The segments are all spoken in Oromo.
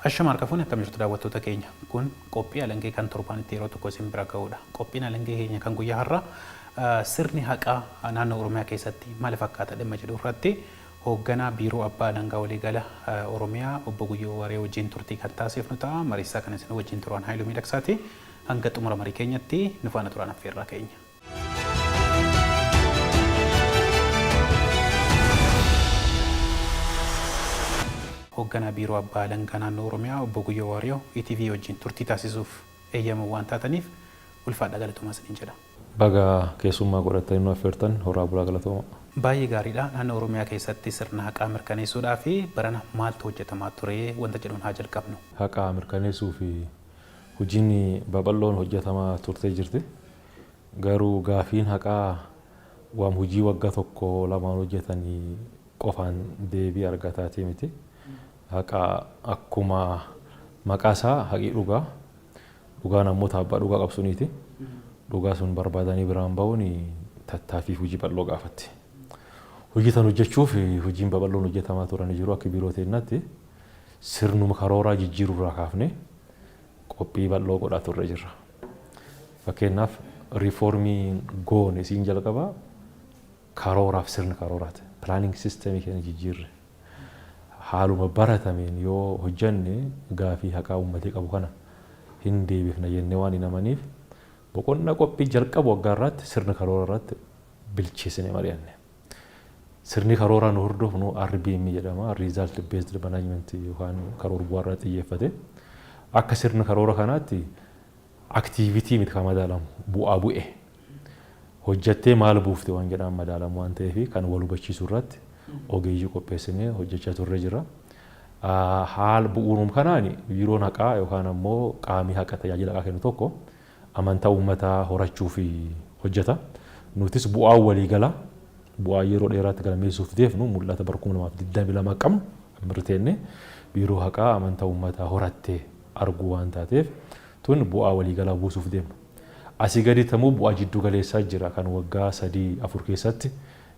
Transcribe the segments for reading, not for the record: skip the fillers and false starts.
Ashama harkafuun akkam jirtu daawwattoota keenya. Kun qophii alangee kan torbaanitti yeroo tokko isin bira ga'udha. Qophiin alangee keenya kan guyyaa har'aa sirni haqaa naannoo Oromiyaa keessatti maal fakkaata dhimma jedhu irratti hoogganaa biiroo abbaa alangaa waliigala Oromiyaa obbo Guyyoo Waree wajjin turtii kan taasifnu ta'a. Mariisaa kan isin wajjin turan Haayiluu Miidhagsaati. Hanga xumura marii keenyatti nu faana turan affeerraa keenya. Hoogganaa biiroo abbaa alangaa naannoo Oromiyaa obbo Guyyoo Waree ETV wajjin turtii taasisuuf eeyyama waan taataniif ulfaadha galatoomaa isiniin jedha. Baga keessummaa godhatanii nu affeertan horaa bulaa galatooma. Baay'ee gaariidha. Naannoo Oromiyaa keessatti sirna haqaa mirkaneessuudhaa fi barana maaltu hojjetamaa ture wanta jedhuun haa jalqabnu. Haqaa mirkaneessuu fi hojiin babal'oon hojjetamaa turtee jirti. Garuu gaafiin haqaa waan hojii waggaa tokko lamaan hojjetanii qofaan deebii argataatii miti. Haqa akkuma maqaa isaa haqii dhugaa. Dhugaan ammoo taabbaa dhugaa qabsuniiti. Dhugaa sun barbaadanii biraan ba'uun tattaaffii hojii bal'oo gaafatti. Hojii tan hojjechuuf hojiin babal'oon hojjetamaa turanii jiru akka biiroo teennaatti sirnuma karooraa jijjiirurraa kaafne qophii bal'oo godhaa turre jirra. Fakkeenyaaf riifoormii goone isiin jalqabaa karooraaf sirna karooraati. Pilaaning siisteemii keenya jijjiirre. Haaluma baratameen yoo hojjanne gaafii haqaa uummatee qabu kana hin deebifna jennee waan hin amaniif boqonnaa qophii jalqabu waggaa irratti sirna karoora irratti bilcheessine mari'anne. Sirni karooraa nu hordofnu RBM jedhama. Result Based Management yookaan karoora bu'aa irratti xiyyeeffate. Akka sirna karoora kanaatti aktiivitii miti kan madaalamu bu'aa bu'e. Hojjattee maal buufte waan jedhaan madaalamu waan ta'eef kan wal hubachiisuu irratti ogeeyyii qopheessinee hojjechaa turre jira. Haal bu'uurum kanaan biiroon haqaa yookaan ammoo qaamii haqa tajaajila haqaa kennu tokko amantaa uummataa horachuu fi hojjeta. Nutis bu'aa waliigala bu'aa yeroo dheeraatti galmeessuuf deemnu mul'ata bara 2022 qabnu mirteenne biiroo haqaa amantaa uummataa horattee arguu waan taateef tun bu'aa waliigalaa buusuuf deemnu. Asii gaditti ammoo bu'aa jiddu galeessaa jira kan waggaa 3-4 keessatti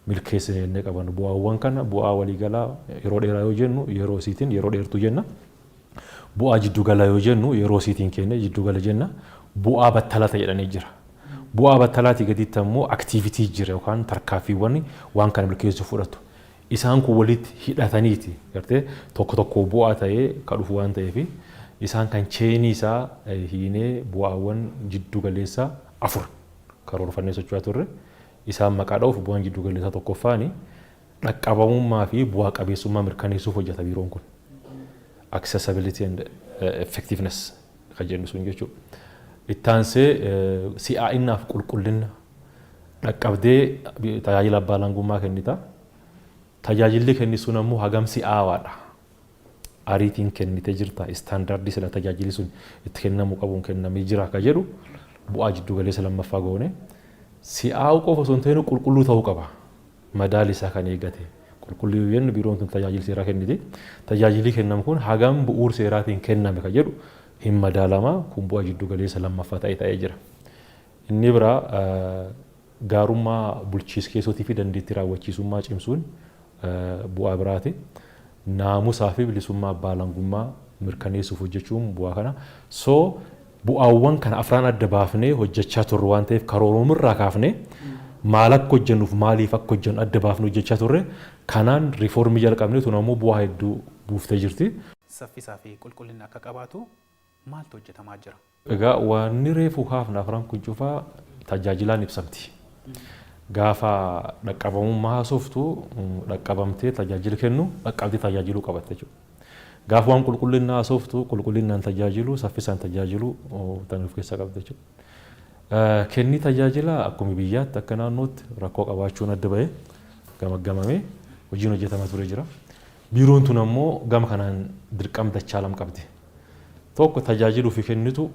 milkeessine jennee qaban bu'aawwan kana bu'aa waliigalaa yeroo dheeraa yoo jennu yeroo isiitiin yeroo dheertuu jenna. Bu'aa jiddu galaa yoo jennu yeroo isiitiin kenne jiddu gala jenna. Bu'aa battalata jedhanii jira. Bu'aa battalaati gaditti ammoo aktiivitii jira yookaan tarkaanfiiwwan waan kana milkeessuuf fudhatu. Isaan kun walitti hidhataniiti gartee tokko tokko bu'aa ta'ee kan dhufu waan ta'eef isaan kan cheenii isaa hiinee bu'aawwan jiddu galeessaa 4 karoorfannee socho'aa turre. Isaan maqaa dha'uuf bu'aan jiddu galeessaa tokkoffaani dhaqqabamummaa fi bu'aa qabeessummaa mirkaneessuuf hojjeta biiroon kun. Accessibility and effectiveness kan jennu sun jechuudha. Ittaansee si'aa'innaaf qulqullina dhaqqabdee tajaajila abbaa alangummaa kennita. Tajaajilli kenni sun ammoo hagam si'aawaadha. Ariitiin kennitee jirta. Istaandaardii sila tajaajilli sun itti kennamuu qabuun kennamee jira akka jedhu bu'aa jiddu galeessa lammaffaa goone. Si'aa'uu qofa osoo hin ta'in qulqulluu ta'uu qaba. Madaali isaa kan eeggate. Qulqulluu yennu biiroon kun tajaajila seeraa kenniti. Tajaajilli kennamu kun hagam bu'uura seeraatiin kenname kan jedhu hin madaalama kun bu'aa jiddu galeessa lammaffaa ta'ee jira. Inni biraa gaarummaa bulchiinsa keessootii fi dandeettii raawwachiisummaa cimsuun bu'aa biraati. Naamusaa fi bilisummaa abbaa alangummaa mirkaneessuuf hojjechuun bu'aa kana. Bu'aawwan kana afraan adda baafnee hojjechaa turre waan ta'eef karoorumirraa kaafnee maal akka hojjennuuf maaliif akka hojjennu adda baafnee hojjechaa turre kanaan riifoormii jalqabnee tun ammoo bu'aa hedduu buuftee jirti. Saffisaa fi qulqullina akka qabaatu maaltu hojjetamaa jira? Egaa wanni reefuu kaafna afran kun cufaa tajaajilaan ibsamti. Gaafa dhaqqabamummaa haasoftu dhaqqabamtee tajaajila kennu dhaqqabdee tajaajiluu qabatte jechuudha. Gaafa waan qulqullina haasoftu qulqullinaan tajaajilu saffisaan tajaajilu tan of keessaa qabda jechuudha. Kenni tajaajila akkuma biyyaatti akka naannootti rakkoo qabaachuun adda bahee gamaggamamee hojiin hojjetamaa ture jira. Biiroon tun ammoo gama kanaan dirqama dachaa lama qabdi. Tokko tajaajiluu fi kennitu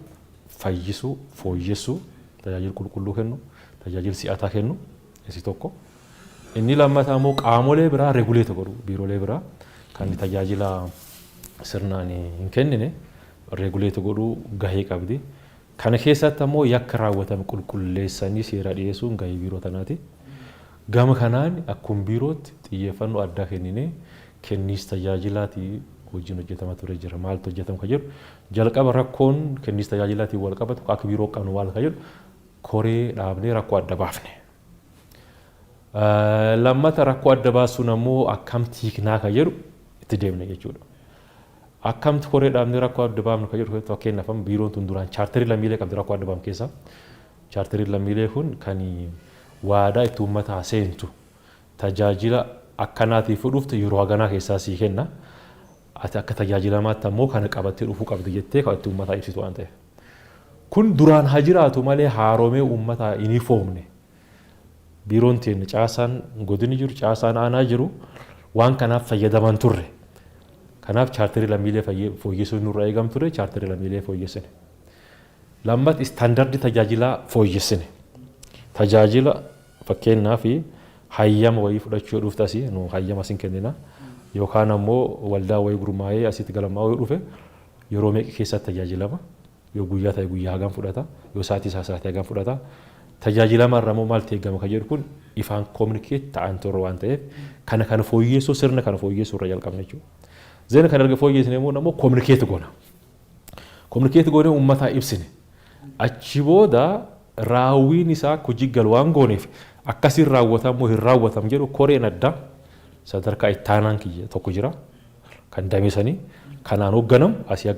fayyisuu, fooyyessuu, tajaajila qulqulluu kennu, tajaajila si'ataa kennu isi tokko. Inni lammataa ammoo qaamolee biraa reguleeta godhu biiroolee biraa kan tajaajila sirnaan hin kennine reguleeta godhuu gahee qabdi. Kana keessatti ammoo yakka raawwatame qulqulleessanii seera dhiyeessuun gahee biiroo tanaati. Gama kanaan akkuma biirootti xiyyeeffannoo addaa kennine kenniis tajaajilaati hojiin hojjetamaa ture jira. Maaltu hojjetamu kan jedhu jalqaba rakkoon kenniis tajaajilaatiin wal qabatu akka biiroo qabnu maal kan jedhu koree dhaabnee rakkoo adda baafne. Lammata rakkoo adda baasuun ammoo akkamitti hiiknaa kan jedhu itti deemne jechuudha. Akkamitti koree dhaabnee rakkoo adda baafnu kan jedhu fakkeenyaaf biiroon tun duraan chaartarii lammiilee qabdi rakkoo adda baafnu keessaa. Chaartarii lammiilee kun kan waadaa itti uummataa seentu tajaajila akkanaatiif fudhuuftu yeroo haganaa keessaa sii kenna. Ati akka tajaajilamaatti ammoo kana qabattee dhufuu qabdi jettee kan itti uummataa ibsitu waan ta'eef. Kun duraan haa jiraatu malee haaromee uummataa hin ifoomne. Biiroon teenya caasaan godini jiru caasaan aanaa jiru waan kanaaf fayyadaman turre. Kanaaf chaartarii lammiilee fooyyessuun nurraa eegam ture chaartarii lammiilee fooyyessine. Lammaffaa istaandardii tajaajilaa fooyyessine. Tajaajila fakkeenyaaf hayyama wayii fudhachuu dhuftasi nu hayyama sin kennina yookaan ammoo waldaa wayii gurmaa'ee asitti galmaa wayii dhufe yeroo meeqa keessatti tajaajilama yoo guyyaa ta'e guyyaa hagam fudhata yoo sa'aatii hagam fudhata tajaajilama irraa immoo maal eegama kan jedhu kun ifaan kominikeet ta'an turre waan ta'eef kana fooyyessuu sirna kana fooyyessuu irra jalqabne jechuudha. Zeena kan erga fooyyessine immoo kominikeet goona. Kominikeet goonee uummataa ibsine. Achi booda raawwiin isaa kujiggal waan gooneef akkasiin raawwatamu hin raawwatamu jedhu koreen addaa sadarkaa ittaanaan kiyya tokko jira kan dameessanii kanaan hoogganamu asii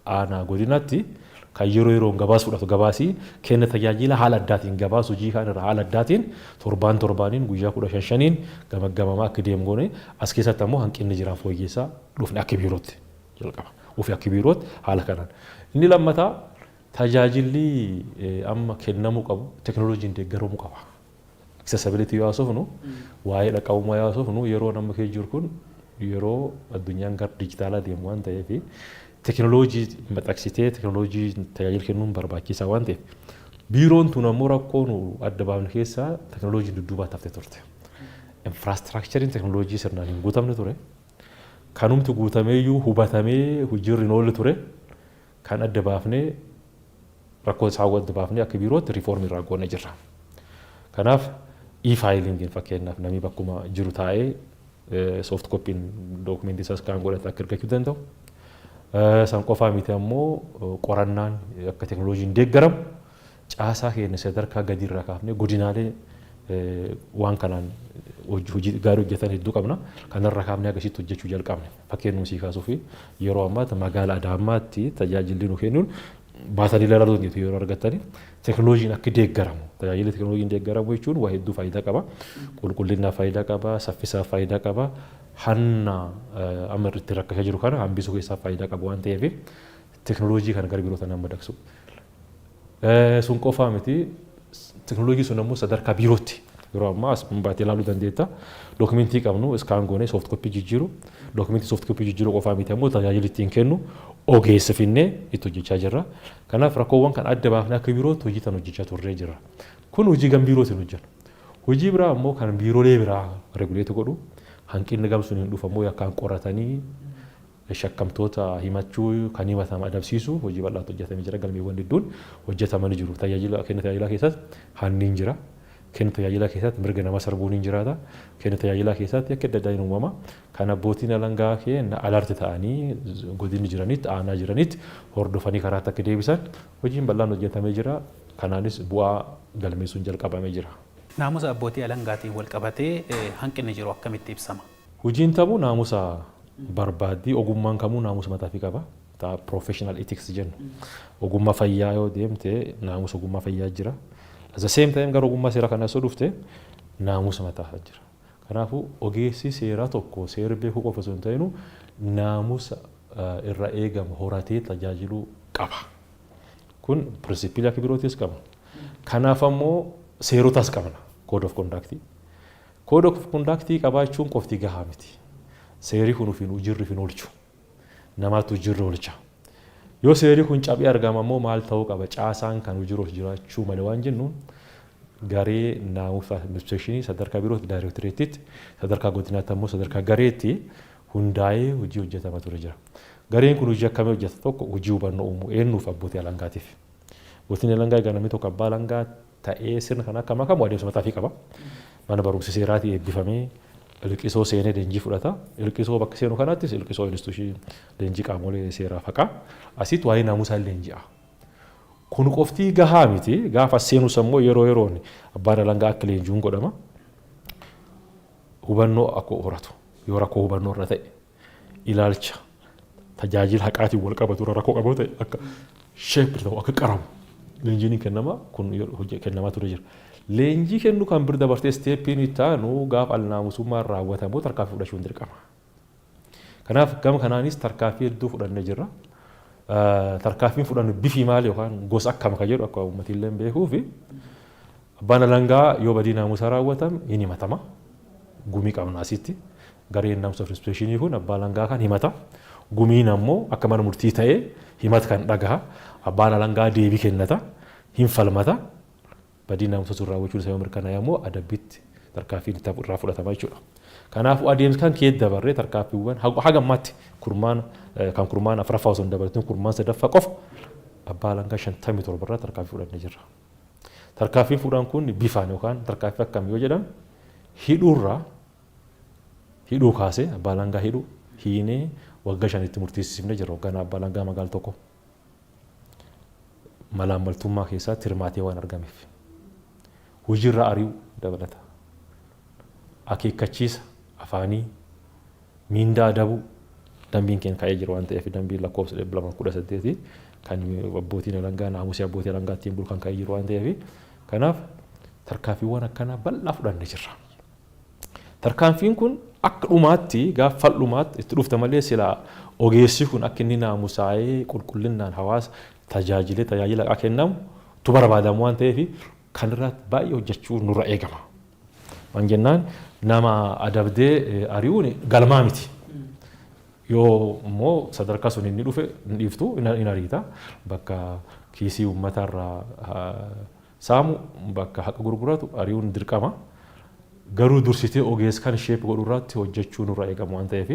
aanaa godinaatti kan yeroon gabaas fudhatu gabaasii kenna tajaajila haala addaatiin gabaas hojii kan irraa haala addaatiin torbaaniin guyyaa 15 gamaggamamaa akka deemu goone as keessatti ammoo hanqinni jira fooyyessaa dhufne akka biirootti jalqaba ofii akka biirootti haala kanaan inni lammataa tajaajilli amma kennamuu qabu teknooloojiin deeggaramuu qaba. Accessibility yoo haasofnu waa'ee dhaqqabummaa yoo haasofnu yeroo nama kee jiru kun yeroo addunyaan gara dijitaalaa deemu waan ta'eef teknooloojii maxxansitee teknooloojii tajaajila kennuun barbaachisaa waan ta'eef biiroon tun ammoo rakkoon adda baafne keessaa teknooloojiin dudduubaa taftee turte. Infraastiraakchariin teknooloojii sirnaan hin guutamne ture. Kanumti guutameeyyuu hubatamee hojiirra hin oolle ture. Kan adda baafnee rakkoo isaa adda baafnee akka biirootti riifoormii irraa goonee jirra. Kanaaf e-faayilingiin fakkeenyaaf namni bakkuma jiru taa'ee soft coppiin dookumentii isaas kan godhate akka argachuu danda'u. San qofaa miti ammoo qorannaan akka teknooloojiin deeggaramu caasaa keenya sadarkaa gadi irraa kaafnee godinaalee waan kanaan hojii gaarii hojjetan hedduu qabna. Kanarraa kaafnee akkasitti hojjechuu jalqabne. Fakkeenyuma sii kaasuu fi yeroo ammaatti magaalaa Adaamaatti tajaajilli nu kennuun baatanii ilaaluu dandeettu yeroo argattanii teknooloojiin akka deeggaramu tajaajila teknooloojiin deeggaramu jechuun waa hedduu faayidaa qaba. Qulqullinaaf faayidaa qaba, saffisaaf faayidaa qaba. Hanna amma irratti rakkachaa jiru kana hambisuu keessaaf faayidaa qaba waan ta'eef teknooloojii kana gara biirootaan nama madaqsu. Sun qofaa miti teknooloojii sun ammoo sadarkaa biirootti yeroo ammaa as baatee ilaaluu dandeetta. Dookumentii qabnu iskaan goonee soft copy jijjiiru. Dookumentii soft copy jijjiiruu qofaa miti ammoo tajaajila ittiin kennu ogeessa finnee itti hojjechaa jirra. Kanaaf rakkoowwan kan adda baafnee akka biirootti hojii tan hojjechaa turree jirra. Kun hojii gan biirootiin hojjennu. Hojii biraa ammoo kan biiroolee biraa reguleetu godhu hanqinni gamsuun hin dhufamu yakkaan qoratanii shakkamtoota himachuu kan himataman adabsiisu hojii bal'aatu hojjetamee jira galmeewwan hedduun hojjetamanii jiru. Tajaajila kenna tajaajilaa keessatti hanniin jira. Kenna tajaajilaa keessatti mirga nama sarbuun hin jiraata. Kenna tajaajilaa keessatti akka adda addaa hin uumama. Kan abbootiin alangaa kenna alarti ta'anii godinni jiranitti aanaa jiranitti hordofanii karaatti akka deebisan hojiin bal'aan hojjetamee jira. Kanaanis bu'aa galmeessuun jalqabamee jira. Naamusa abbootii alangaatiin wal qabatee hanqinni jiru akkamitti ibsama? Hojiin ta'uu naamusa barbaaddi ogummaan kamuu naamusa mataafii qaba. Professional ethics jennu. Ogummaa fayyaa yoo deemte naamusa ogummaa fayyaa jira. At the same time gara ogummaa seeraa kana osoo dhufte naamusa mataa jira. Kanaafuu ogeessi seeraa tokko seera beekuu qofa osoo hin ta'inu naamusa irra eegamu horatee tajaajiluu qaba. Kun pirinsipilii akka birootis qaba. Kanaaf ammoo seerotas qabna. Code of conduct. Code of conduct qabaachuun qofti gahaa miti. Seerri kun ufiin hojirri fin oolchu. Namaatu hojirri oolcha. Yoo seerri kun cabee argama ammoo maal ta'uu qaba? Caasaan kan hojiirra jiraachuu malee waan jennuun garee naamusa administreeshinii sadarkaa birootti daayirektoreetitti sadarkaa godinaatti ammoo sadarkaa gareetti hundaa'ee hojii hojjetamaa ture jira. Gareen kun hojii akkamii hojjeta? Tokko hojii hubannoo uumuu eenyuuf abbootii alangaatiif. Abbootiin alangaa egaa namni tokko abbaa alangaa ta'ee sirna kana akka makamu adeemsa mataafii qaba. Mana barumsa seeraatii eebbifamee ilqisoo seenee leenjii fudhata. Ilqisoo bakka seenu kanattis ilqisoo instituushii leenjii qaamolee seeraa faqaa asitti waa'ee naamusaa leenji'a. Kun qoftii gahaa miti gaafa seenus ammoo yeroo yeroon abbaan alangaa akka leenjuun godhama. Hubannoo akka horatu yoo rakkoo hubannoo irra ta'e ilaalcha tajaajila haqaatiin wal qabatu rakkoo qabu ta'e akka sheeppi ta'u akka qaramu leenjiin kennama kun kennamaa ture jira. Leenjii kennu kan bir dabartee steeppiin ittaanu gaafa alnaamusummaan raawwatamu tarkaanfii fudhachuun dirqama. Kanaaf gama kanaanis tarkaanfii hedduu fudhannee jirra. Tarkaanfiin fudhannu bifi maali yookaan gosa akkam ka jedhu akka uummatillee beekuu fi abbaan alangaa yoo badii naamusaa raawwatame hin himatama. Gumii qabna asitti gareen naamusa firispeshinii kun abbaan alangaa kan himata. Gumiin ammoo akka mana murtii ta'ee himata kan dhagaha. Abbaan alangaa deebii kennata hin falmata. Badii naamusa sun raawwachuun isaa yoo mirkanaa'e ammoo adabbitti tarkaanfiin irraa fudhatama jechuudha. Kanaafuu adeemsi kan keessa dabarree tarkaanfiiwwan haga ammaatti kurmaan afuraffaa osoo hin dabarreetiin kurmaan sadaffaa qofa abbaa alangaa 57 irraa tarkaanfii fudhannee jirra. Tarkaanfiin fudhan kun bifaan yookaan tarkaanfii akkam yoo jedhamu hidhuu kaasee abbaa alangaa hidhuu hiinee waggaa 5 murteessifnee jirra waggaan abbaa alangaa magaala tokko malaammaltummaa keessatti hirmaatee waan argameef. Hojiirra ari'uu dabalata. Akeekkachiisa afaanii miindaa adabuu dambiin keenya ka'ee jiru waan ta'eef dambiin lakkoofsa 218 kan abbootiin alangaa naamusa abbootii alangaa ittiin bulu kan ka'ee jiru waan ta'eef kanaaf tarkaanfiiwwan akkanaa bal'aa fudhannee jirra. Tarkaanfiin kun akka dhumaatti gaafa fal'umaatti itti dhufta malee sila ogeessi kun akka inni naamusaa'ee qulqullinaan hawaasa tajaajila haqaa kennamu tu barbaadamu waan ta'eef kan irratti baay'ee hojjechuu nurra eegama. Waan jennaan nama adabdee ari'uun galmaa miti. Yoo immoo sadarkaa sun inni dhufe hin dhiiftu hin ariita. Bakka kiisii uummatarraa saamu bakka haqa gurguratu ari'uun dirqama. Garuu dursitee ogeessa kan sheep godhu irratti hojjechuu nurra eegama waan ta'eef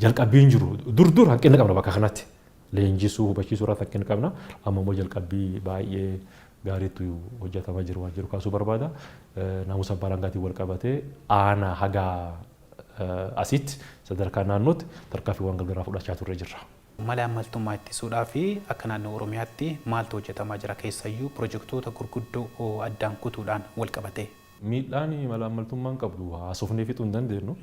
jalqabbiin jiru dur hanqina qabna bakka kanatti. Leenjisuu hubachiisuu irratti hanqina qabna. Amma immoo jalqabbii baay'ee gaariitu hojjetamaa jiru waan jiru kaasuu barbaada. Naamusa abbaa alangaatiin wal qabatee aanaa haga asitti sadarkaa naannootti tarkaanfiiwwan gargaraa fudhachaa turre jirra. Mala ammaltummaa ittisuudhaa fi akka naannoo Oromiyaatti maaltu hojjetamaa jira keessayyuu pirojektoota gurguddoo addaan kutuudhaan wal qabatee. Miidhaan mala ammaltummaan qabdu haasofnee fixuu hin dandeenyu.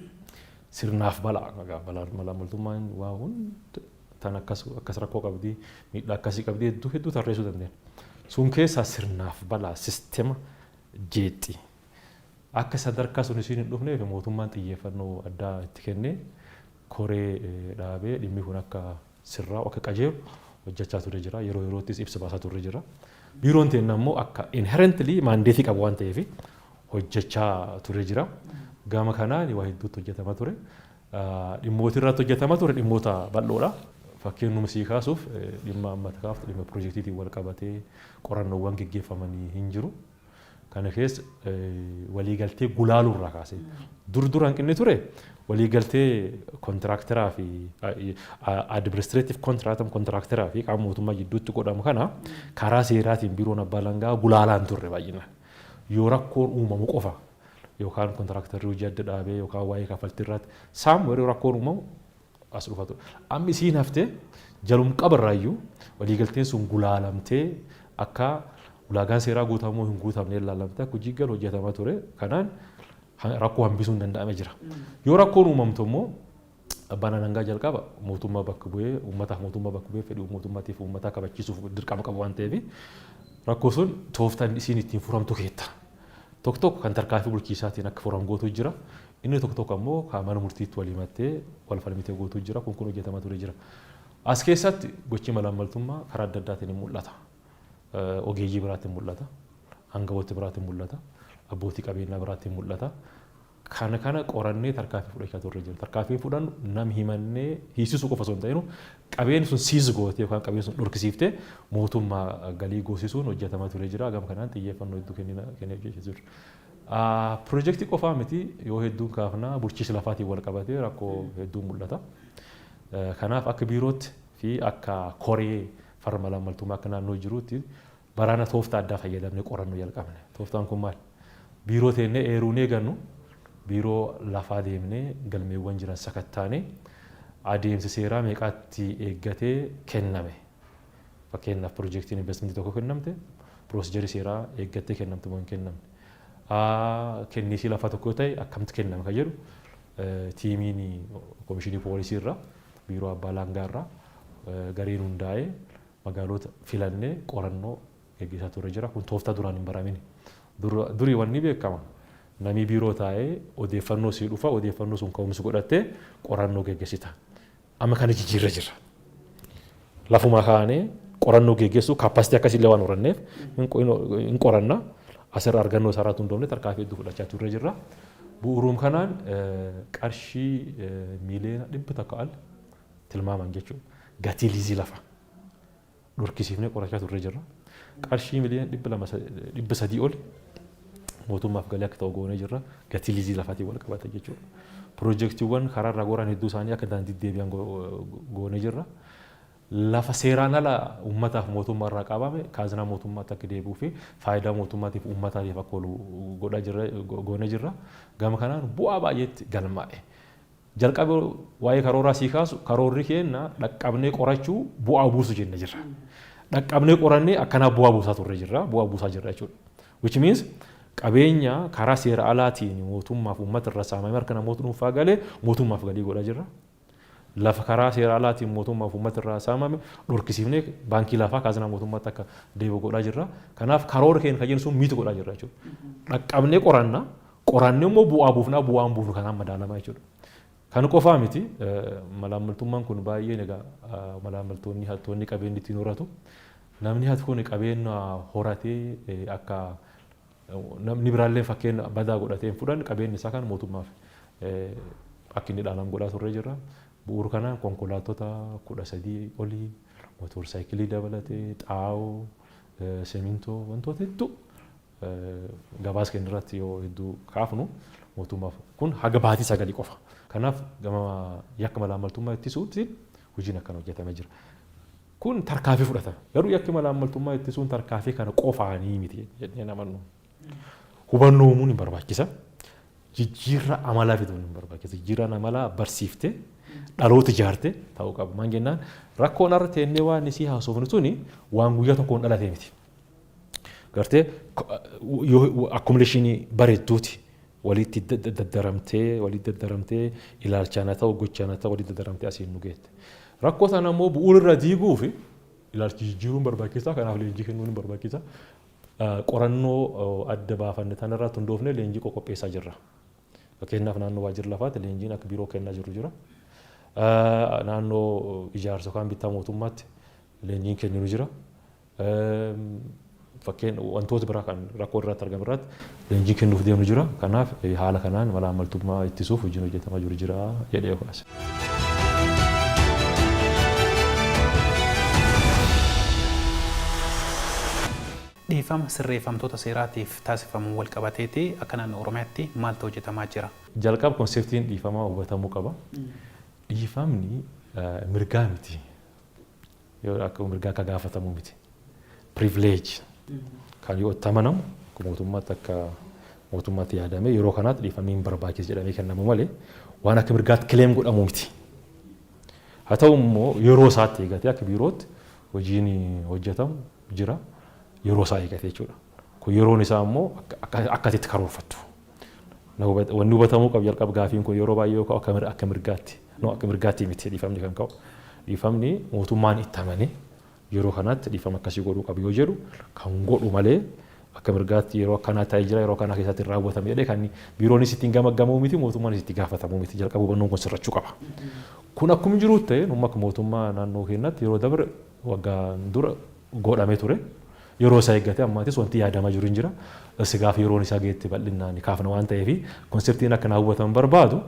Sirnaaf balaa mala ammaltummaan waa hunda tan akkas rakkoo qabdii miidhaa akkasii qabdii hedduu tarreessuu dandeenya. Sun keessaa sirnaaf balaa sisteema jeexxi. Akka sadarkaa sun isiin hin dhufneef mootummaan xiyyeeffannoo addaa itti kennee koree dhaabee dhimmi kun akka sirraa'u akka qajeelu hojjechaa turre jira. Yeroo yeroottis ibsa baasaa turre jira. Biiroon teenya immoo akka inherently maandeetii qabu waan ta'eef hojjechaa turre jira. Gama kanaan waa hedduutti hojjetamaa ture. Dhimmoota irratti hojjetamaa ture dhimmoota bal'oodha. Fakkiin nuti kaasuuf dhimma ammattikaaf dhimma piroojeektiitiin wal qabatee qorannoowwan gaggeeffamanii hin jiru. Kana keessa waliigaltee gulaaluu irraa kaasee dur hanqinni ture waliigaltee kontiraakteraa fi administreetiif kontiraakteraa fi qaama mootummaa gidduutti godhamu kana karaa seeraatiin biiroon abbaa alangaa gulaalaan turre baay'inaan. Yoo rakkoon uumamu qofa yookaan kontiraaktarri hojii adda dhaabee yookaan waa'ee kaffaltii irratti saamu yeroo rakkoon uumamu as dhufatu. Amma isiin haftee jalum qabarraayyuu waliigalteen sun gulaalamtee akka ulaagaan seeraa guutamuu hin guutamne ilaalamtee akka hojii galu hojjetamaa ture. Kanaan rakkoo hambisuun danda'amee jira. Yoo rakkoon uumamtu immoo abbaan alangaa jalqaba mootummaa bakka bu'ee uummataaf mootummaa bakka bu'ee fedhii mootummaatiif uummataa kabachiisuuf dirqama qabu waan ta'eef rakkoo sun tooftaan isiin ittiin furamtu keetta. Tokko kan tarkaanfii bulchiisaatiin akka furam gootu jira. Inni tokko ammoo kan mana murtiitti wal himattee wal falmitee gootu jira. Kun hojjetamaa ture jira. As keessatti gochi mala ammaltummaa karaa adda addaatiin mul'ata. Ogeeyyii biraatiin mul'ata. Aangawoota biraatiin mul'ata. Abbootii qabeenyaa biraatiin mul'ata. Kana qorannee tarkaanfii fudhachaa turre jira. Tarkaanfii fudhannu nam himannee hiisisuu qofa osoo hin ta'in qabeen sun siis gootee yookaan qabeen sun dhorkisiiftee mootummaa galii goosisuun hojjetamaa ture jira. Gama kanaan xiyyeeffannoo hedduu kennee hojjechaa jirra. Piroojeektii qofaa miti yoo hedduun kaafnaa bulchiinsa lafaatiin wal qabatee rakkoo hedduun mul'ata. Kanaaf akka biirootti fi akka koree farra mala ammaltummaa akka naannoo jiruutti baraana tooftaa addaa fayyadamnee qorannoo jalqabne. Tooftaan kun maali? Biiroo teennee eeruun eegannu biiroo lafaa deemnee galmeewwan jiran sakattaane adeemsa seeraa meeqaatti eeggatee kenname. Fakkeenyaaf piroojeektiin investimentii tokko kennamte pirooseejarii seeraa eeggattee kennamte moo hin kennamne. Kenniisii lafa tokko ta'e akkamitti kenname kan jedhu tiimiin Komishinii Poolisii irraa biiroo abbaa alangaa irraa gareen hundaa'ee magaalota filannee qorannoo gaggeessaa turre jira. Kun tooftaa duraan hin baramin. Durii wanni beekama. Namni biiroo taa'ee odeeffannoo sii dhufa odeeffannoo sun ka'umsi godhattee qorannoo gaggeessita. Amma kana jijjiirra jira. Lafuma kaanee qorannoo gaggeessuu kaapasitii akkasiillee waan horanneef hin qoranna. Asirra argannoo isaarratti hundoofne tarkaanfii hedduu fudhachaa turre jirra. Bu'uurum kanaan qarshii miiliyoona 100 ta'an tilmaaman jechuudha. Gatii liizii lafa dhorkisiifnee qorachaa turre jirra. Qarshii miiliyoona 200 ol mootummaaf galii akka ta'u goonee jirra. Gatii liizii lafaatiin wal qabate jechuudha. Piroojeektiiwwan karaa irraa goran hedduu isaanii akka daandii deebi'an goonee jirra. Lafa seeraan ala uummataaf mootummaa irraa qabame kaazinaa mootummaatti akka deebi'uu fi faayidaa mootummaatiif uummataatiif akka oolu goonee jirra. Gama kanaan bu'aa baay'eetti galmaa'e. Jalqaba waa'ee karooraa sii kaasu karoorri keenya dhaqqabnee qorachuu bu'aa buusu jennee jirra. Dhaqqabnee qorannee akkanaa bu'aa buusaa turre jirra. Bu'aa buusaa jirra jechuudha. Which means qabeenya karaa seera alaatiin mootummaaf uummata irraa saamamee harka namoota dhuunfaa galee mootummaaf galii godhaa jirra. Lafa karaa seera alaatiin mootummaaf uummata irraa saamame dhorkisiifnee baankii lafaa kaazinaa mootummaatti akka deebi'u godhaa jirra. Kanaaf karoora keenya kan jennu sun miitu godhaa jirra jechuudha. Dhaqqabnee qorannee immoo bu'aa buufnaa bu'aan buufnu kanaan madaalamaa jechuudha. Kan qofaa miti malaammaltummaan kun baay'een egaa malaamaltoonni hattoonni qabeenyi ittiin horatu. Namni hatu kun qabeenya horatee akka namni biraallee fakkeenya badaa godhatee hin fudhanne qabeenyi isaa kan mootummaaf akka inni dhaalan godhaa turre jirra. Bu'uura kanaan konkolaattota 13 olii motorsaayikilii dabalatee xaa'oo simintoo wantoota hedduu gabaas kennu irratti yoo hedduu kaafnu mootummaaf kun haga baatii 9 qofa. Kanaaf gama yakka malaamaltummaa ittisuutti hojiin akkana hojjetamee jira. Kun tarkaanfii fudhata. Garuu yakki malaamaltummaa ittisuun tarkaanfii kana qofaanii miti jennee namannu. Hubannoo uumuun hin barbaachisa. Jijjiirra amalaa fiduun hin barbaachisa. Jijjiirraan amalaa barsiiftee dhaloota ijaarte ta'uu qaba. Maan jennaan rakkoon irra teennee waan isii haasofnu suni waan guyyaa tokkoon dhalatee miti. Gartee akkumuleeshinii bareedduuti. Walitti daddaramtee ilaalchaan haa ta'u gochaan haa ta'u walitti daddaramtee asiin nu geette. Rakkoo sana immoo bu'uura irra diiguu fi ilaalchi jijjiiruun barbaachisaa. Kanaaf leenjii kennuun barbaachisaa. Qorannoo adda baafanne tanarratti hundoofnee leenjii qopheessaa jirra. Fakkeenyaaf naannoo waajjira lafaatti leenjiin akka biiroo kennaa jiru jira. Naannoo ijaarsa yookaan bittaa mootummaatti leenjiin kennu jira. Fakkeen wantoota biraa kan rakkoo irratti argamu irratti leenjii kennuuf deemnu jira. Kanaaf haala kanaan malaamaltummaa ittisuuf hojiin hojjetamaa jiru jira jedhee kaase. Dhiifama sirreeffamtoota seeraatiif taasifamu wal qabateeti akka naannoo Oromiyaatti maaltu hojjetamaa jira? Jalqaba konseptiin dhiifamaa hubatamuu qaba. Dhiifamni mirgaa miti. Yoo akka mirgaa akka gaafatamu miti. Privilege kan yoo tamanamu mootummaatti akka mootummaatti yaadame yeroo kanaatti dhiifamni hin barbaachisu jedhamee kennamu malee waan akka mirgaatti kileem godhamu miti. Haa ta'u immoo yeroo isaatti eegatee akka biirootti hojiin hojjetamu jira. Yeroo isaa eegatee jechuudha. Kun yeroon isaa immoo akkasitti karoorfattu. Wanni hubatamuu qabu jalqaba gaafiin kun yeroo baay'ee ka'u akka mirgaatti. Akka mirgaatti miti dhiifamni kan ka'u. Dhiifamni mootummaan itti amane yeroo kanatti dhiifama akkasii godhuu qabu yoo jedhu kan godhu malee akka mirgaatti yeroo akkanaa ta'ee jira yeroo akkanaa keessatti raawwatame jedhee kan biiroonis ittiin gamaggamuu miti mootummaanis itti gaafatamuu miti jalqaba hubannoon kun sirrachuu qaba. Kun akkuma jiruutti ta'e numma akka mootummaa naannoo keenyatti yeroo dabre waggaan dura godhamee ture. Yeroo isaa eeggate ammaatis wanti yaadamaa jiru hin jira. Asi gaafa yeroon isaa geetti bal'inaan kaafna waan ta'eef konseptiin akka naa hubatamu barbaadu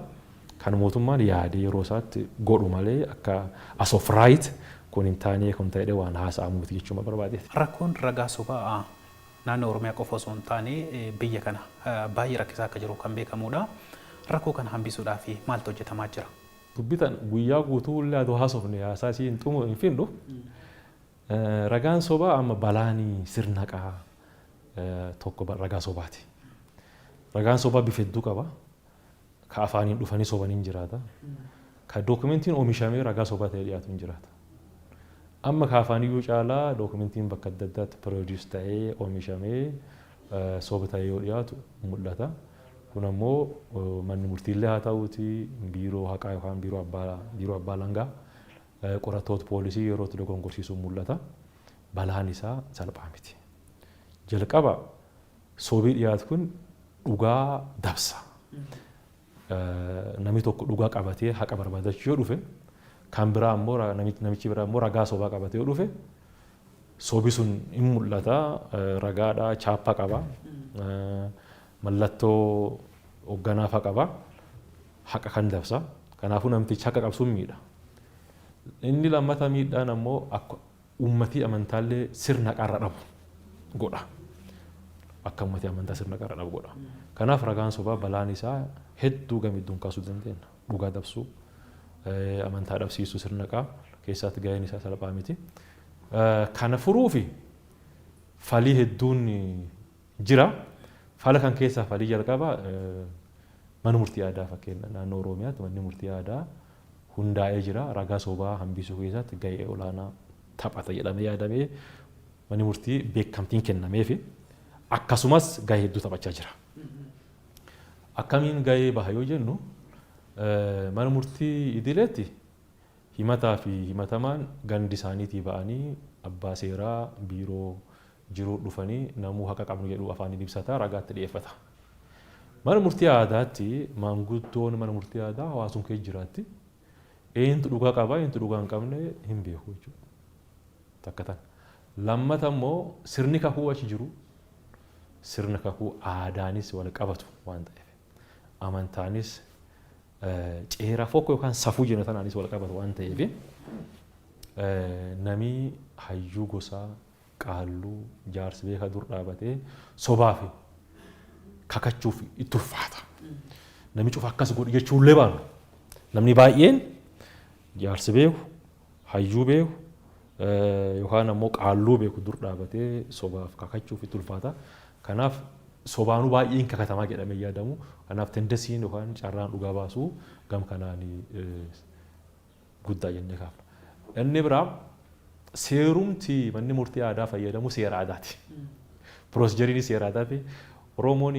kan mootummaan yaade yeroo isaatti godhu malee akka as of right kun hin taane kun ta'ee waan haasa'amu miti jechuun barbaadeeti. Rakkoon ragaa sobaa naannoo Oromiyaa qofa osoo hin taane biyya kana baay'ee rakkisaa akka jiru kan beekamudha. Rakkoo kana hambisuudhaaf maaltu hojjetamaa jira? Dubbitan guyyaa guutuu illee aduu haasofne haasaa isii hin finnu. Ragaan sobaa amma balaanii sirnaqaa tokko ragaa sobaati. Ragaan sobaa bifa hedduu qaba. ka afaaniin dhufanii sobaniin jiraata. Ka dookumentiin oomishamee ragaa sobaa ta'ee dhiyaatu hin jiraata. Amma ka afaaniyyuu caalaa dookumentiin bakka adda addaatti produce ta'ee oomishamee soba ta'ee yoo dhiyaatu mul'ata. Kun ammoo manni murtiillee haa ta'uuti biiroo haqaa yookaan biiroo abbaa langaa qorattoota poolisii yeroo itti dogongorsiisuun mul'ata. Balaan isaa salphaa miti. Jalqaba sobii dhiyaatu kun dhugaa dabsa. Namni tokko dhugaa qabatee haqa barbaadachuu yoo dhufe kan biraa ammoo namichi biraa ammoo ragaa sobaa qabatee yoo dhufe sobi sun hin mul'ata. Ragaadhaa chaappaa qaba. Mallattoo hoogganaafa qaba. Haqa kan dabsa. Kanaafuu namtichi haqa qabsuun miidha. Inni lammata miidhaan ammoo akka uummatii amantaallee sirna qarra dhabu godha. Akka uummatii amantaa sirna qarra dhabu godha. Kanaaf ragaan sobaa balaan isaa hedduu gamidduun kaasuu dandeenya. Dhugaa dabsuu, amantaa dhabsiisuu sirna qaa keessatti gaheen isaa salphaa miti. Kana furuufi falii hedduun jira. Fala kan keessaa falii jalqabaa mana murtii aadaa fakkeenya naannoo Oromiyaatti manni murtii aadaa hundaa'ee jira. Ragaa sobaa hambisuu keessatti gahee olaanaa taphata jedhamee yaadamee manni murtii beekamtiin kennameefi akkasumas gahee hedduu taphachaa jira. Akkamiin gahee baha yoo jennu mana murtii idileetti himataa fi himatamaan gandi isaaniitii ba'anii abbaa seeraa biiroo jiruu dhufanii namuu haqa qabnu jedhu afaaniin ibsata ragaatti dhiyeeffata. Mana murtii aadaatti maanguddoon mana murtii aadaa hawaasuma keessa jiraatti eenyutu dhugaa qaba eenyutu dhugaa hin qabne hin beeku jechuudha. Takka tan. Lammata immoo sirni kakuu achi jiru sirna kakuu aadaanis wal qabatu waan ta'eef amantaanis ceera fokko yookaan safuu jenna tanaanis wal qabatu waan ta'eef namni hayyuu gosaa qaalluu jaarsi beeka dur dhaabatee sobaa fi kakachuuf itti ulfaata. Namni cufa akkas godhu jechuullee baanu. Namni baay'een jaarsi beeku, hayyuu beeku yookaan ammoo qaalluu beeku dur dhaabatee sobaaf kakachuuf itti ulfaata. Kanaaf sobaanuu baay'een kakatamaa jedhamee yaadamu. Kanaaf tendesiin yookaan carraan dhugaa baasuu gam kanaan guddaa jennee kaafna. Inni biraa seerumti manni murtii aadaa fayyadamu seera aadaati. Piroosijeriin seera aadaati. Oromoon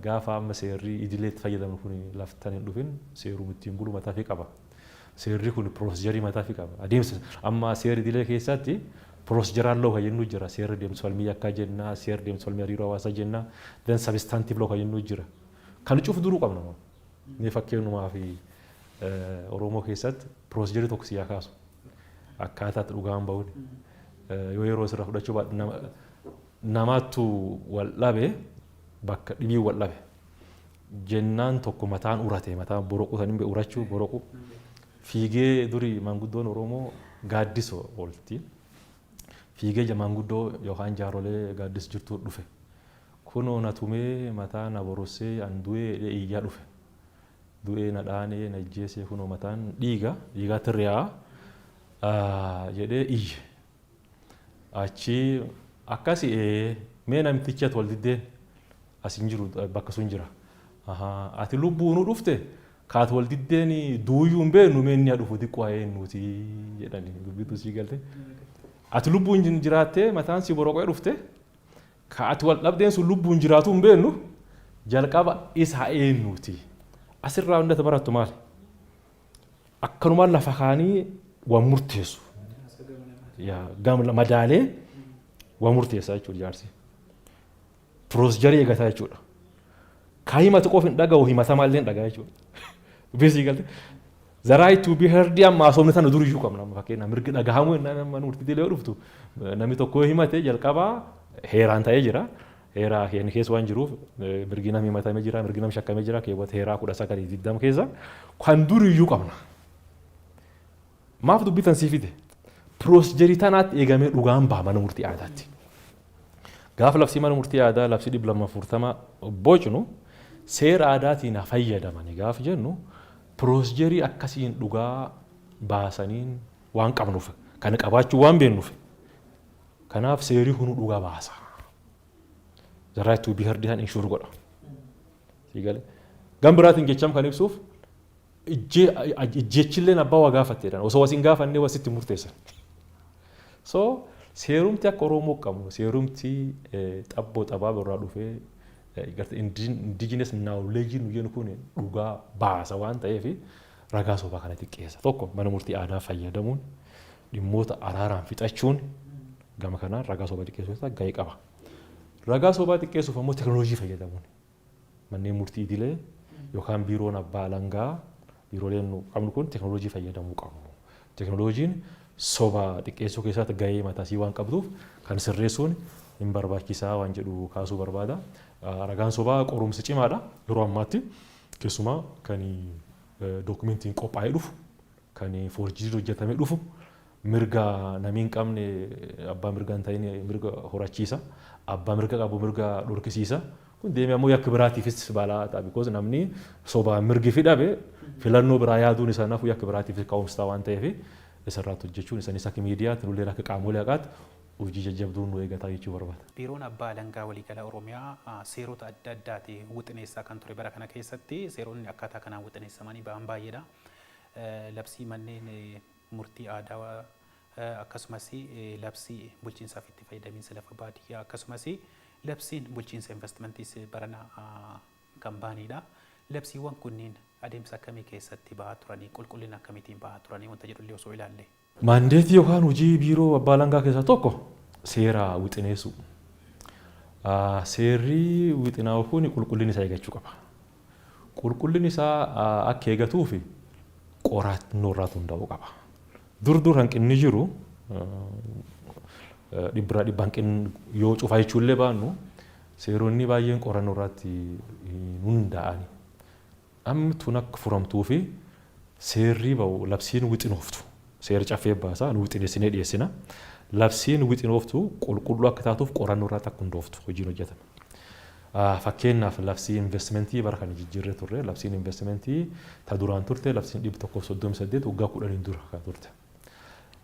gaafa amma seerri idileetti fayyadamu kun laftan hin dhufin seerum ittiin bulu mataa fi qaba. Seerri kun piroosijerii mataa fi qaba. Adeemsa amma seerri idilee keessatti piroosijeraan loo jennu jira. Seerri deemsa falmii akka jenna, seerri deemsa falmii hariiroo hawaasaa jenna, then sabistaantiif loo jennu jira. Kan cuuf duruu qabna. Ni fakkeenumaa fi Oromoo keessatti piroosijerii tokko siyaa kaasu. Akkaataatti dhugaan bahuun yoo yeroo sirra fudhachuu namaattu wal dhabe bakka dhibii wal dhabe jennaan tokko mataan urate mataan boroqu sanin urachuu boroqu fiigee durii maanguddoon Oromoo gaaddisoo oolti fiigee maanguddoo yookaan jaarolee gaaddis jirtu dhufe kunoo na tumee mataan na borossee an du'ee iyyaa dhufe du'ee na dhaanee na ajjeesee kunoo mataan dhiigaa tirriyaa jedhee iyye achi akkasi mee namticha wal diddeen asin jiru bakka sun jira. Ati lubbuu nu dhufte kaat wal diddeen duuyyuu hin beeknu mee inni dhufu xiqqoo haa eenyuuti jedhanii dubbitu sii galte. Ati lubbuun jiraattee mataan si boroqee dhufte kaat wal dhabdeen sun lubbuun jiraatu hin beeknu jalqaba isa eenyuuti. Asirraa hunda barattu maali? Akkanumaan lafa kaanii waan murteessu. Gam madaalee waan murteessaa jechuudha jaarsi. Piroosijerii eegataa jechuudha. Kaa himatu qofa hin dhaga'u himatamaa illee hin dhaga'a jechuudha. Beesii galte. The right to be heard amma asoomni sana duriyyuu qabna. Fakkeenyaaf mirgi dhagahamuu nama murtiilee yoo dhuftu namni tokko himate jalqabaa heeraan ta'ee jira. Heeraa keenya keessa waan jiruuf mirgi namni himatamee jira, mirgi namni shakkamee jira keewwata heeraa 1920 keessa kan duriyyuu qabna. Maaf dubbitan sii fide? Piroosijerii tanaatti eegamee dhugaan baha mana murtii aadaatti. Gaafa labsii mana murtii aadaa labsii 240 bocnu seera aadaatiin fayyadamanii gaafa jennu piroosijerii akkasiin dhugaa baasaniin waan qabnuuf kan qabaachuu waan beeknuuf kanaaf seerii hunu dhugaa baasa. The right to be heard and ensure godha. Sigale. Gambiraatiin jecham kan ibsuuf ijjeechilleen abbaa waa gaafatteedhaan osoo wasiin gaafannee wasitti murteessan. So seerumti akka Oromoo qabnu seerumti xabboo xabaa birraa dhufee indigenous knowledge nu jennu kun dhugaa baasa waan ta'eef ragaa sobaa kana xiqqeessa. Tokko mana murtii aadaa fayyadamuun dhimmoota araaraan fixachuun gama kanaan ragaa sobaa xiqqeessuuf gahee qaba. Ragaa sobaa xiqqeessuuf ammoo teknooloojii fayyadamuun manneen murtii idilee yookaan biiroon abbaa alangaa biirooleen qabnu kun teknooloojii fayyadamuu qabu. Teknooloojiin sobaa xiqqeessuu keessatti gahee mataasii waan qabduuf kan sirreessuun hin barbaachisaa waan jedhu kaasuu barbaada. Ragaan sobaa qorumsi cimaadha. Yeroo ammaatti keessumaa kan dookumentiin qophaa'ee dhufu kan foorjii hojjetamee dhufu mirga namni hin qabne abbaa mirga hin ta'in mirga horachiisa. Abbaa mirga qabu mirga dhorkisiisa. Kun deemee ammoo yakka biraatiifis balaa ta'a. Because namni sobaa mirgi fidhabe filannoo biraa yaaduun isaa naafuu yakka biraatiifis ka'umsa waan ta'eef isarratti hojjechuun isanis akka miidiyaatti nullee akka qaamolee haqaatti hojii jajjabduun nu eegataa jechuu barbaada. Biiroon Abbaa Alangaa Waliigala Oromiyaa seerota adda addaati wixineessaa kan ture bara kana keessatti seeronni akkaataa kanaan wixineessamanii ba'an baay'eedha. Labsii manneen murtii aadaa akkasumas labsii bulchiinsaaf itti fayyadamiinsa lafa baadiyyaa akkasumas labsiin bulchiinsa investimentis barana kan baanidha. Labsiiwwan kunniin adeemsa akkamii keessatti bahaa turanii qulqullina akkamiitiin bahaa turanii wanta jedhullee osoo ilaalle. Maandeetii yookaan hojii biiroo abbaa alangaa keessaa tokko seera wixineessuu. Seerri wixinaa'u kun qulqullina isaa eeggachuu qaba. Qulqullinni isaa akka eeggatuuf qorannoo irratti hundaa'uu qaba. Dur hanqinni jiru dhibba hanqinni yoo cufaa jechuullee baannu seeronni baay'een qorannoo irratti hundaa'ani. Amma tun akka furamtuu fi seerri bahu labsiin wixinooftu. Seera caffee baasaa nu wixineessinee dhiyeessina. Labsiin wixinooftu qulqulluu akka taatuuf qorannoo irratti akka hundooftu hojiin hojjetama. Fakkeenyaaf labsii investimentii bara kana jijjiirree turre labsiin investimentii ta duraan turte labsiin 138 waggaa 10 dura kan turte.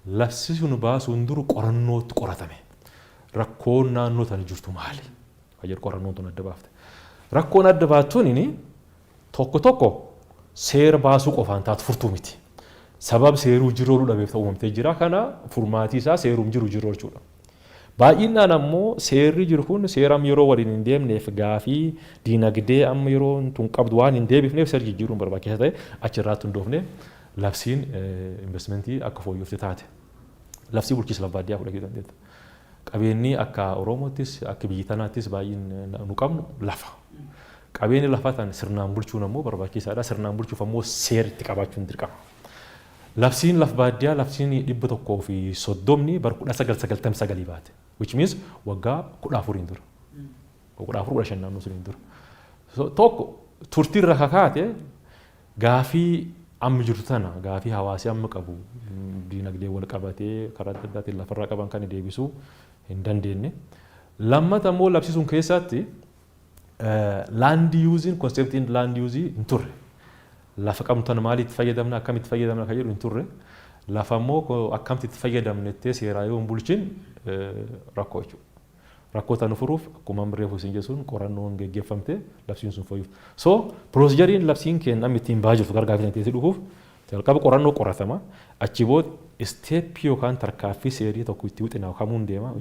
Labsi sun baasuun duru qorannootti qoratame. Rakkoon naannoo tana jirtu maali? Kan qorannoon tun adda baafte. Rakkoon adda baattuun inni tokko seera baasuu qofaan taatu furtuu miti. Sabab seeruu jiroo dhabeef ta'uu uumamtee jira kana furmaatii isaa seeruun jiru jiroo jechuudha. Baay'inaan ammoo seerri jiru kun seeram yeroo waliin hin deemneef gaafii diinagdee amma yeroo tun qabdu waan hin deebifneef seera jijjiiruun barbaachisaa ta'e achirraatti hundoofne labsiin investimentii akka fooyyofte taate. Labsii bulchiinsa lafa baadiyyaa fudhachuu dandeetta. Qabeenyi akka Oromoottis akka biyya tanaattis baay'een nu qabnu lafa. Qabeenyi lafaa tan sirnaan bulchuun ammoo barbaachisaadha. Sirnaan bulchuuf ammoo seera itti qabaachuun dirqama. Labsiin lafa baadiyyaa labsiin 130 bara 1999 baate. Which means waggaa 14 dura. 14 naannoo suniin dura. Tokko turtii irra kakaate gaafii amma jirtu tana gaafii hawaasii amma qabu diinagdee wal qabatee karaa adda addaatiin lafarraa qaban kan deebisuu hin dandeenye. Lammata immoo labsisuun keessatti land using conceptiin land using hin turre. Lafa qabnu maaliif fayyadamna akkamitti fayyadamna kan jedhu hin turre. Lafa immoo akkamitti fayyadamnettee seeraa yoo hin bulchin rakkoo jechuudha. Rakkoo tan furuuf akkuma reefu isin jechuun qorannoon geggeeffamte labsiin sun fooyyuuf. So piroosijariin labsiin kenname ittiin bahaa jirtu gargaafii ta'ee dhufuuf jalqaba qorannoo qoratama. Achi booda isteeppii yookaan tarkaaffii seerii tokko itti wixinaa kamuun deema.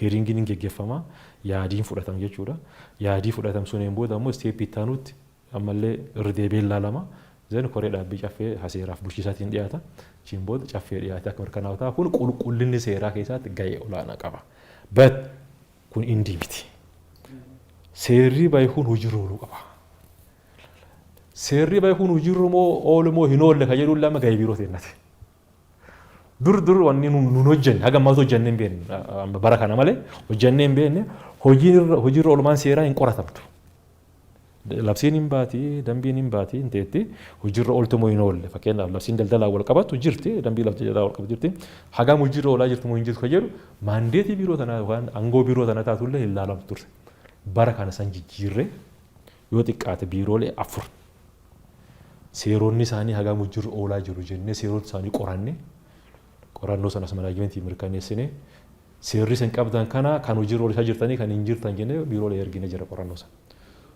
Heeringiin hin geggeeffama. Yaadiin fudhatama jechuudha. Yaadii fudhatamu suniin booda ammoo isteeppii itti aanutti ammallee irra deebiin ilaalama. Zeen koree dhaabbii caffee haseeraaf bulchiisaatiin dhiyaata. Achiin booda caffee dhiyaate akka mirkanaa'u ta'a. Kun qulqullinni seeraa keessatti gahee olaanaa qaba. But kun indii miti. Seerri baay'uun hojiirra ooluu qaba. Seerri baay'uun hojiirra oolu moo hin oolle kan jedhuun lama gahee biiroo teennate. Dur wanni nun hojjenne haga ammaatu hojjenne hin beekne bara kana malee hojjenne hin beekne hojiirra oolmaan seeraa hin qoratamtu. Labsiin hin baati, dambiin hin baati, hin ta'etti hojiirra ooltu moo hin oolle. Fakkeenyaaf labsiin daldalaa wal qabatu jirti, dambii daldalaa wal qabatu jirti. Hagam hojiirra oolaa jirtu moo hin jirtu kan jedhu maandeetii biiroo tanaa yookaan aangoo biiroo tanaa taatullee hin ilaalamu turre. Bara kana san jijjiirree yoo xiqqaate biiroolee 4 seeronni isaanii hagam hojiirra oolaa jiru jennee seerota isaanii qoranne qorannoo sanas manaajimentii mirkaneessine seerri isin qabdan kana kan hojiirra oolchaa jirtanii kan hin jirtan jennee biiroolee ergine jira qorannoo sana.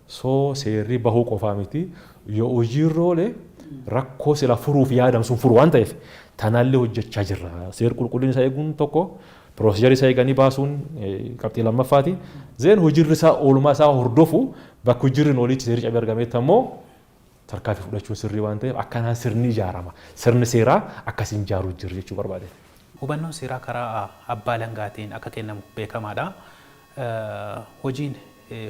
So seerri bahuu qofaa miti yoo hojiirroolee rakkoo sila furuuf yaadam sun furu waan ta'eef tanaallee hojjechaa jirra. Seer qulqullina isaa eeguun tokko piroosejarii isaa eeganii baasuun qabxii lammaffaati. Zeen hojiirri isaa oolmaa isaa hordofu bakka hojiirri oliitti seerri cabee argametti ammoo tarkaanfii fudhachuun sirrii waan ta'eef akkanaan sirni ijaarama. Sirni seeraa akkasiin ijaaruu jirra jechuu barbaade. Hubannoon seeraa karaa abbaa langaatiin akka kennamu beekamaadha. Hojiin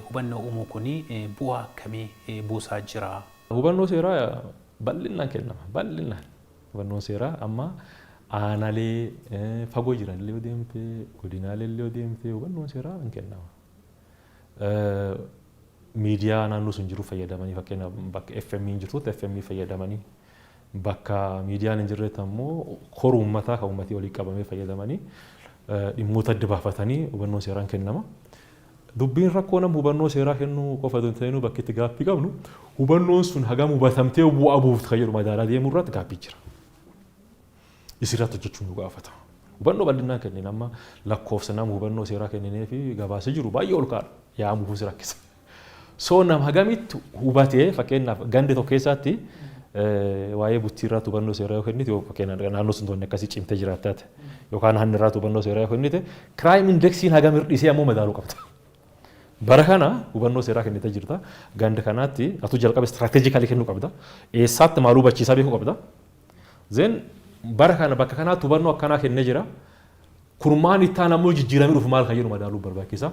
hubannoo uumuu kuni bu'aa akkamii buusaa jira? Hubannoo seeraa bal'inaan kennama. Bal'inaan hubannoon seeraa amma aanaalee fagoo jiranillee yoo deemte godinaalee yoo deemte hubannoon seeraa hin kennama. Miidiyaa naannoo sun jiru fayyadamanii fakkeenyaaf bakka FM jirtutti FM fayyadamanii bakka miidiyaan hin jirretti ammoo koruu uummataa kan uummatii walii qabamee fayyadamanii dhimmoota adda baafatanii hubannoon seeraan kennama. Dubbiin rakkoo nama hubannoo seeraa kennuu qofa osoo hin ta'in bakki itti gaaffii qabnu hubannoon sun hagam hubatamtee bu'aa buuftu kan jedhu madaalaa deemuu irratti gaaffii jira. Isirratti hojjechuun nu gaafata. Hubannoo bal'inaan kenneen amma lakkoofsa nama hubannoo seeraa kenninee fi gabaasa jiru baay'ee ol kaadha. Yaamuufus rakkisa. So nama hagamitti hubatee fakkeenyaaf gandi tokko keessatti waa'ee buttii irratti hubannoo seeraa yoo kennite fakkeenyaaf naannoo sun toonni akkasii cimtee jiraattaate yookaan hanni irratti hubannoo seeraa yoo kennite kiraayim indeksiin hagam hir'isee ammoo madaaluu qabda. Bara kana hubannoo seeraa kennitee jirta. Gandi kanaatti atu jalqaba istiraatiijikaalii kennuu qabda. Eessaatti maal hubachiisaa beekuu qabda. Zeen bara kana bakka kanaatti hubannoo akkanaa kennee jira. Kurmaan ittaan ammoo jijjiiramee dhufu maal kan jedhu madaaluu barbaachisa.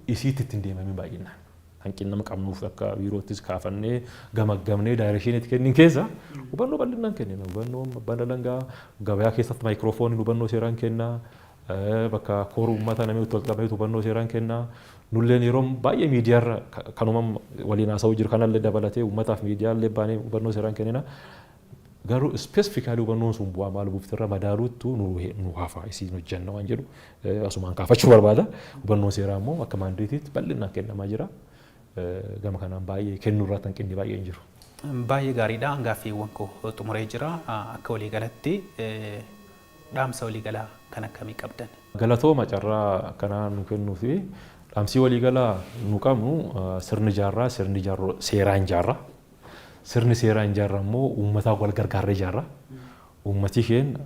Isiitti ittiin deemamee baay'inaan. Hanqina nama qabnuuf akka biiroottis kaafannee gamaggamnee daayireeshiniitti kennin keessa hubannoo bal'inaan kennina. Hubannoo abbaan alangaa gabayaa keessatti maayikiroofooniin hubannoo seeraan kennaa. Bakka kooruu uummataa namni itti walqabameetu hubannoo seeraan kennaa. Nulleen yeroo baay'ee miidiyaarra kanuma waliin haasa'uu jiru kanallee dabalatee uummataaf miidiyaallee baanee hubannoo seeraan kennina. Garuu ispeesifikaalii hubannoon sun bu'aa maal buuftirra madaaluuttu nu haafa isiin hojjenna waan jedhu asumaan kaafachuu barbaada. Hubannoon seeraa immoo akka maandeetiitti bal'inaan kennamaa jira. Gama kanaan baay'ee kennuu irratti hanqinni baay'ee hin jiru. Baay'ee gaariidha. Gaaffiiwwan koo xumuree jira. Akka waliigalatti dhaamsa waliigalaa kan akkamii qabdan? Galatooma carraa kanaa nu kennuu fi dhaamsii waliigalaa nu qabnu sirni jaarraa seeraan jaarraa. Sirni seeraan jaarraa immoo uummataa wal gargaarree jaarraa. Uummatii keenya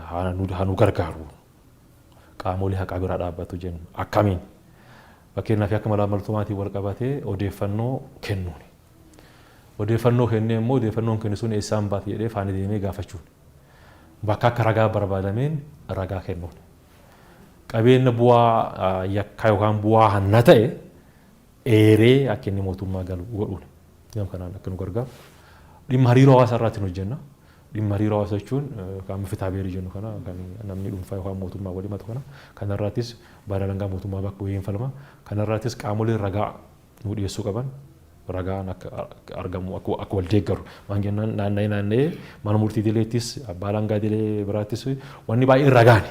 haa nu gargaaru. Qaamolee haqaa biraa dhaabbatu jennu akkamiin? Fakkeenyaaf akka malaamaltumaatiin wal qabatee odeeffannoo kennuuni. Odeeffannoo kennee immoo odeeffannoon kennu sun eessaan baate jedhee faana deemee gaafachuun. Bakka akka ragaa barbaadameen ragaa kennuun. Qabeenya bu'aa yakkaa yookaan bu'aa hanna ta'e eeree akka inni mootummaa galu godhuun. Gam kanaan akka nu gargaaru. Dhimma hariiroo hawaasaa irratti hojjenna. Dhimma hariiroo hawaasaa jechuun kan fitaa beerii jennu kana kan namni dhuunfaa yookaan mootummaa walii matu kana kanarraattis abbaan alangaa mootummaa bakka bu'ee hin falma. Kanarraattis qaamoleen ragaa nu dhiyeessuu qaban ragaan akka argamu akka wal deeggaru. Waan jennaan naanna'ee mana murtii dileettis abbaa alangaa dilee biraattis wanni baay'een ragaani.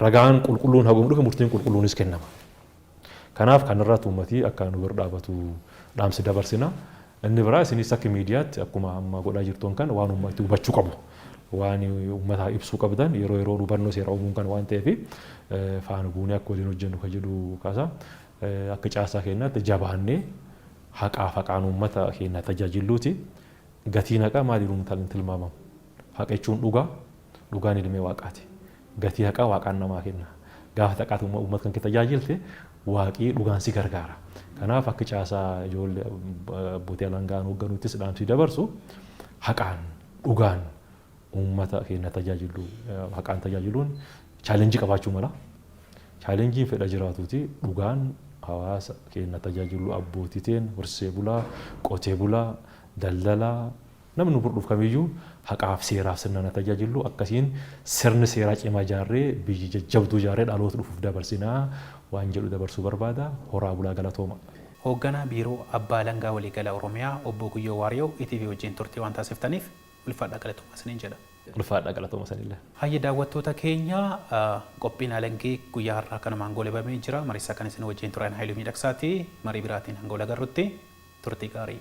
Ragaan qulqulluun hagam dhufe murtiin qulqulluunis kennama. Kanaaf kanarraatti uummatii akka nu bira dhaabatu dhaamsi dabarsina. Inni biraa isinis akka miidiyaatti akkuma amma godhaa jirtuun kan waan uummatni hubachuu qabu. Waan uummataa ibsuu qabdan yeroo hubannoo seeraa uumuun kan waan ta'eef faana buunee akka waliin hojjennu kan jedhu kaasa akka caasaa keenyaatti jabaannee haqaan uummata keenya tajaajiluuti. Gatiin haqaa maaliin tilmaamamu? Haqa jechuun dhugaan ilmee waaqaati. Gatii haqaa waaqaan namaa kenna. Gaafa haqaatu uummata kan tajaajilte waaqii dhugaan si gargaara. Kanaaf akka caasaa ijoollee abbootii alangaan hoogganuuttis dhaamsi dabarsu haqaan dhugaan uummata keenya tajaajilu haqaan tajaajiluun chaalenjii qabaachuu mala. Chaalenjiin fedha jiraatuuti dhugaan hawaasa keenya tajaajilu abbootiitiin horsee bulaa qotee bulaa daldalaa namni nu burdhuuf kamiyyuu haqaaf seeraaf sirna tajaajilu akkasiin sirni seeraa cimaa jaarree biyyi jajjabduu jaarree dhaloota dhufuuf dabarsinaa waan jedhu dabarsuu barbaada. Horaa bulaa galatooma. Hoogganaa biiroo abbaa alangaa waliigalaa Oromiyaa obbo Guyyoo Waariyoo ETV wajjin turtii waan taasiftaniif ulfaadhaa galatooma isiniin jedha. Ulfaadhaa galatooma isinillee. Hayya daawwattoota keenya qophiin alangee guyyaa har'aa kanumaan goolabamee jira. Mariisaa kan isin wajjin turan Haayiluu Miidhagsaati. Marii biraatiin hanga wal agarrutti turtii gaarii.